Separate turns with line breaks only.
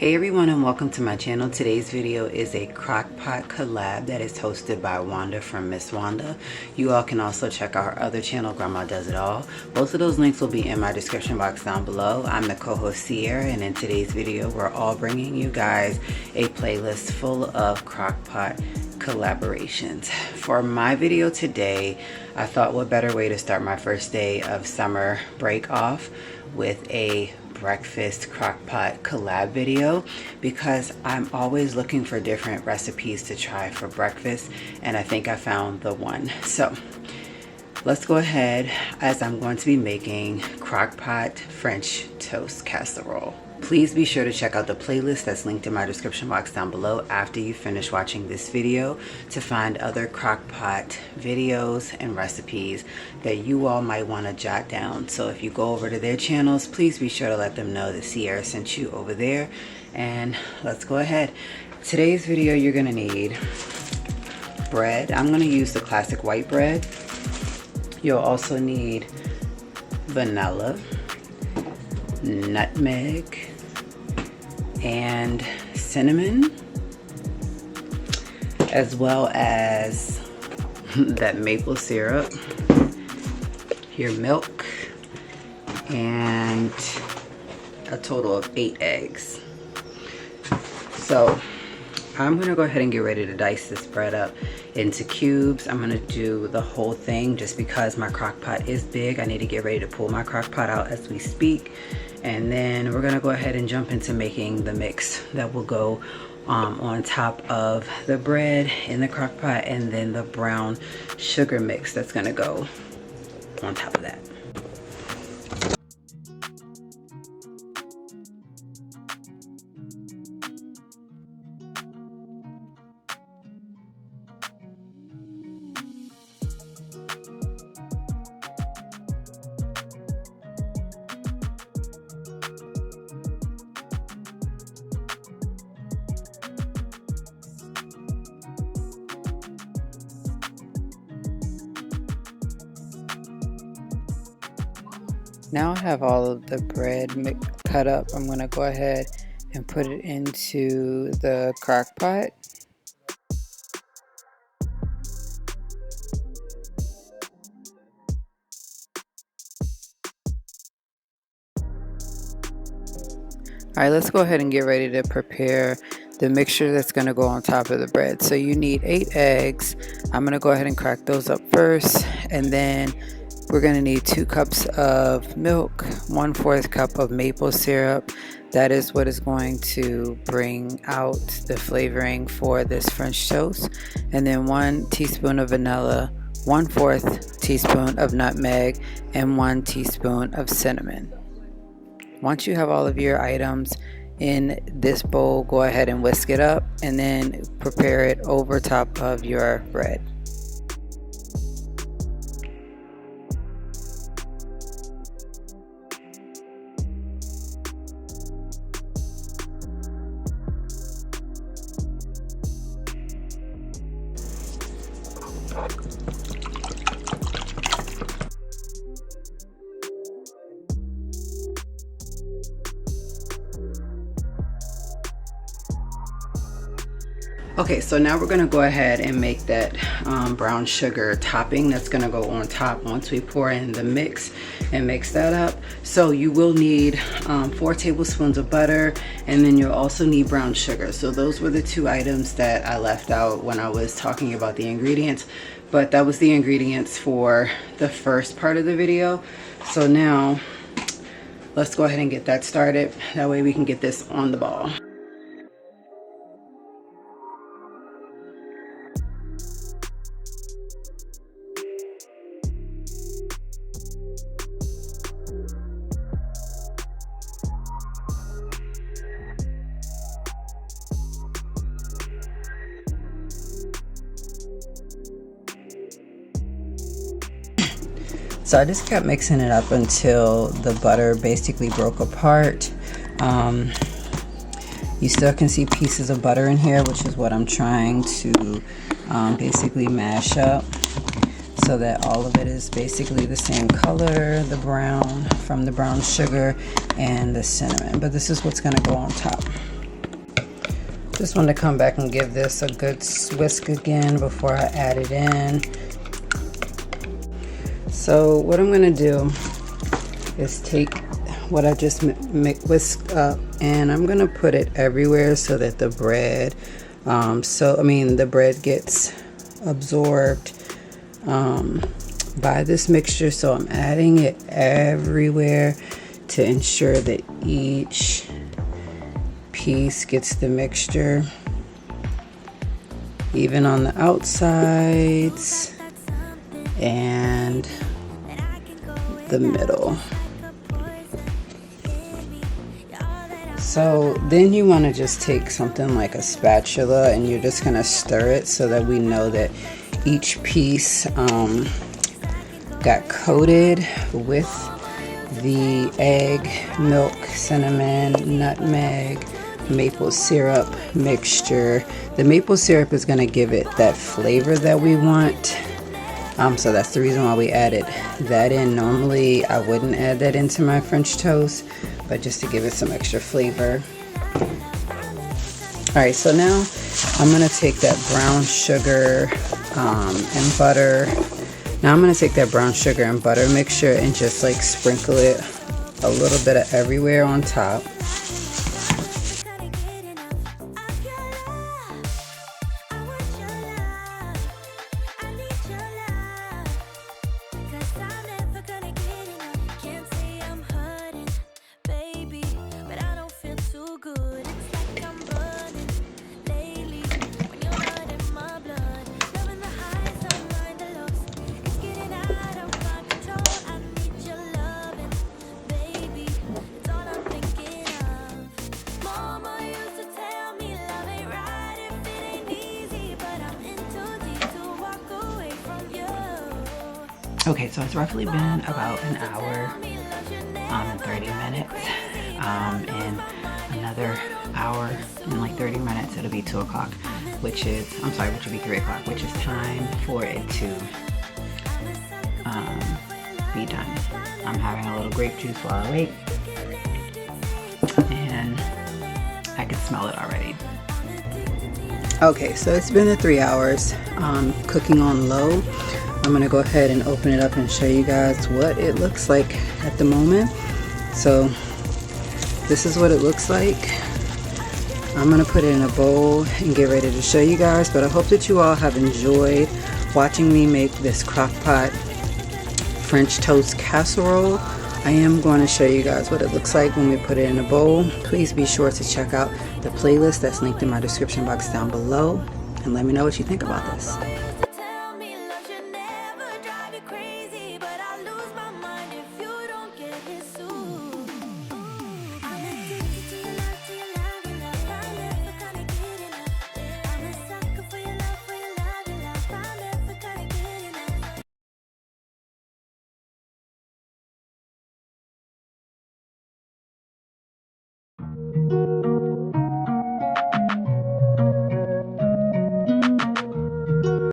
Hey everyone, and welcome to my channel. Today's video is a Crockpot collab that is hosted by Wanda from Miss Wanda. You all can also check out her other channel, Grandma Does It All. Both of those links will be in my description box down below. I'm the co-host Ciara, and in today's video we're all bringing you guys a playlist full of Crockpot collaborations. For my video today, I thought what better way to start my first day of summer break off with a breakfast Crockpot collab video, because I'm always looking for different recipes to try for breakfast, and I think I found the one. So let's go ahead, as I'm going to be making Crockpot French Toast Casserole. Please be sure to check out the playlist that's linked in my description box down below after you finish watching this video to find other Crockpot videos and recipes that you all might want to jot down. So if you go over to their channels, please be sure to let them know that Ciara sent you over there. And let's go ahead. Today's video, you're going to need bread. I'm going to use the classic white bread. You'll also need vanilla, nutmeg, and cinnamon, as well as that maple syrup, your milk, and a total of 8 eggs. So I'm gonna go ahead and get ready to dice this bread up into cubes. I'm gonna do the whole thing just because my crock pot is big. I need to get ready to pull my crock pot out as we speak. And then we're gonna go ahead and jump into making the mix that will go on top of the bread in the crock pot, and then the brown sugar mix that's gonna go on top of that. Now I have all of the bread cut up. I'm going to go ahead and put it into the crock pot. Alright, let's go ahead and get ready to prepare the mixture that's going to go on top of the bread. So you need 8 eggs. I'm going to go ahead and crack those up first, and then we're going to need 2 cups of milk, 1/4 cup of maple syrup. That is what is going to bring out the flavoring for this French toast. And then 1 teaspoon of vanilla, 1/4 teaspoon of nutmeg, and 1 teaspoon of cinnamon. Once you have all of your items in this bowl, go ahead and whisk it up and then prepare it over top of your bread. Okay, so now we're gonna go ahead and make that brown sugar topping that's gonna go on top once we pour in the mix and mix that up. So you will need 4 tablespoons of butter, and then you'll also need brown sugar. So those were the 2 items that I left out when I was talking about the ingredients, but that was the ingredients for the first part of the video. So now let's go ahead and get that started. That way we can get this on the ball. So I just kept mixing it up until the butter basically broke apart. You still can see pieces of butter in here, which is what I'm trying to basically mash up so that all of it is basically the same color, the brown from the brown sugar and the cinnamon. But this is what's going to go on top. Just want to come back and give this a good whisk again before I add it in. So what I'm going to do is take what I just whisked up, and I'm going to put it everywhere so that the bread, the bread gets absorbed by this mixture. So I'm adding it everywhere to ensure that each piece gets the mixture, even on the outsides and the middle. So then you want to just take something like a spatula and you're just going to stir it so that we know that each piece got coated with the egg, milk, cinnamon, nutmeg, maple syrup mixture. The maple syrup is going to give it that flavor that we want. So that's the reason why we added that in. Normally I wouldn't add that into my French toast, but just to give it some extra flavor. Alright, so now I'm going to take that brown sugar and butter. Now I'm going to take that brown sugar and butter mixture and just like sprinkle it a little bit of everywhere on top. Okay, so it's roughly been about an hour and 30 minutes. In another hour and like 30 minutes, it'll be 2 o'clock, which would be 3 o'clock, which is time for it to be done. I'm having a little grape juice while I wait, and I can smell it already. Okay, so it's been the 3 hours, cooking on low. I'm gonna go ahead and open it up and show you guys what it looks like at the moment. So this is what it looks like. I'm gonna put it in a bowl and get ready to show you guys, but I hope that you all have enjoyed watching me make this Crockpot French Toast Casserole. I am going to show you guys what it looks like when we put it in a bowl. Please be sure to check out the playlist that's linked in my description box down below, and let me know what you think about this.